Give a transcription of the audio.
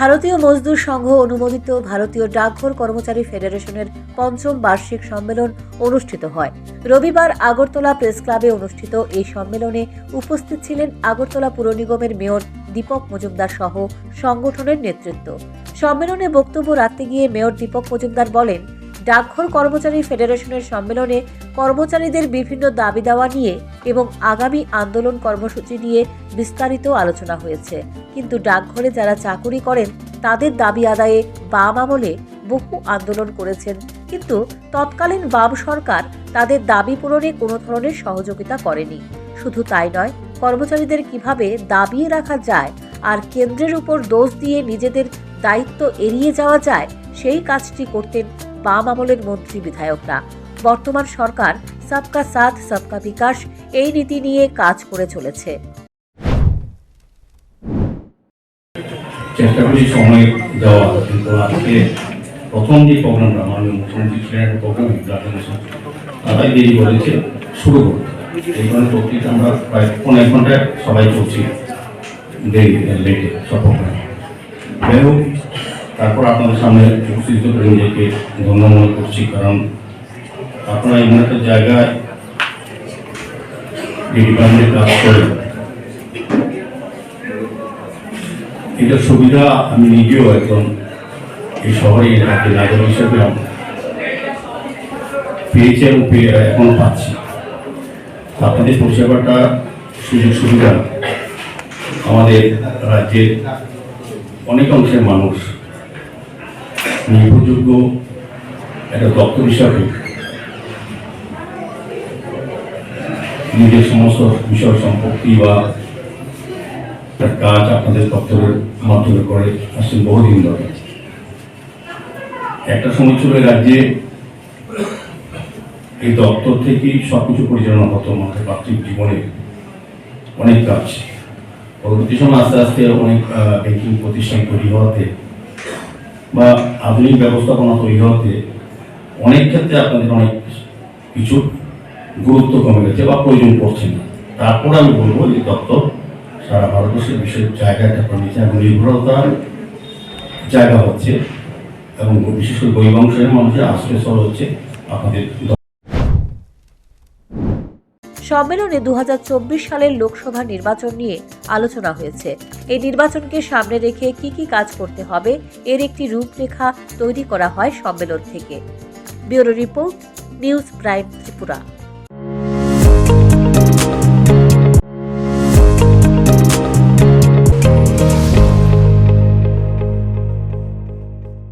ভারতীয় মজদুর সংঘ অনুমোদিত ভারতীয় ডাকঘর কর্মচারী ফেডারেশনের ৫ম বার্ষিক সম্মেলন অনুষ্ঠিত হয়। রবিবার আগরতলা প্রেস ক্লাবে অনুষ্ঠিত এই সম্মেলনে উপস্থিত ছিলেন আগরতলা পুর নিগমের মেয়র দীপক মজুমদার সহ সংগঠনের নেতৃত্ব। সম্মেলনে বক্তব্য রাখতে গিয়ে মেয়র দীপক মজুমদার বলেন, ডাকঘর কর্মচারী ফেডারেশনের সম্মেলনে কর্মচারীদের বিভিন্ন দাবি দাওয়া নিয়ে এবং আগামী আন্দোলন কর্মসূচি নিয়ে বিস্তারিত আলোচনা হয়েছে। কিন্তু ডাকঘরে যারা চাকুরি করেন তাদের দাবি আদায়ে বাম আমলে বহু আন্দোলন করেছেন, কিন্তু তৎকালীন বাম সরকার তাদের দাবি পূরণে কোনো ধরনের সহযোগিতা করেনি। শুধু তাই নয়, কর্মচারীদের কিভাবে দাবিয়ে রাখা যায় আর কেন্দ্রের উপর দোষ দিয়ে নিজেদের দায়িত্ব এড়িয়ে যাওয়া যায় সেই কাজটি করতেন বাম আমলের মন্ত্রী বিধায়করা। বর্তমান সরকার সবকা সাথ সবকা বিকাশ এই নীতি নিয়ে কাজ করে চলেছে। চেষ্টা করি সময় দেওয়া, কিন্তু আজকে প্রথম যে প্রোগ্রামটা মাননীয় মুখ্যমন্ত্রী ছিলেন প্রোগ্রাম তারাই দেরি করেছে শুরু করতে। এই কারণে প্রত্যেকটা আমরা প্রায় 1.5 ঘন্টায় সবাই চলছি দেরি লেটে সব প্রোগ্রাম। যাই হোক, তারপর আপনাদের সামনে উপস্থিত করে নিজেকে ধন্য মনে করছি, কারণ আপনারা এমন একটা জায়গায় ডিপার্টমেন্টে কাজ করেন, এটার সুবিধা আমি নিজেও একদম এই শহরে একটি নাগরিক হিসেবে পেয়েছি এবং এখন পাচ্ছি। আপনাদের পরিষেবাটা সুযোগ সুবিধা আমাদের রাজ্যের অনেক অংশের মানুষ নির্ভরযোগ্য একটা দপ্তর হিসাবে নিজের সমস্ত বিষয় সম্পত্তি বা কাজ আপনাদের দপ্তরের মাধ্যমে করে আসছেন বহুদিন ধরে। একটা সময় ছিল রাজ্যে এই দপ্তর থেকেই সবকিছু পরিচালনা হতো আমাদের পার্থিব জীবনে অনেক কাজ। পরবর্তী সময় আস্তে আস্তে অনেক ব্যাংকিং প্রতিষ্ঠান তৈরি হওয়াতে বা আধুনিক ব্যবস্থাপনা তৈরি হওয়াতে অনেক ক্ষেত্রে আপনাদের অনেক কিছু গুরুত্ব কমে গেছে বা প্রয়োজন পড়ছে না। তারপর আমি বলবো যে দপ্তর সারা ভারতবর্ষের বিশেষ জায়গাটা নিয়েছে এবং নির্ভরতার জায়গা হচ্ছে এবং বিশেষ করে গরিব অংশের মানুষের আশ্রয়স্থল হচ্ছে আপনাদের। সম্মেলনে 2024 সালের লোকসভা নির্বাচন নিয়ে আলোচনা হয়েছে। এই নির্বাচনকে সামনে রেখে কি কি কাজ করতে হবে এর একটি রূপরেখা তৈরি করা হয় সম্মেলন থেকে। Bureau report, news prime Tripura.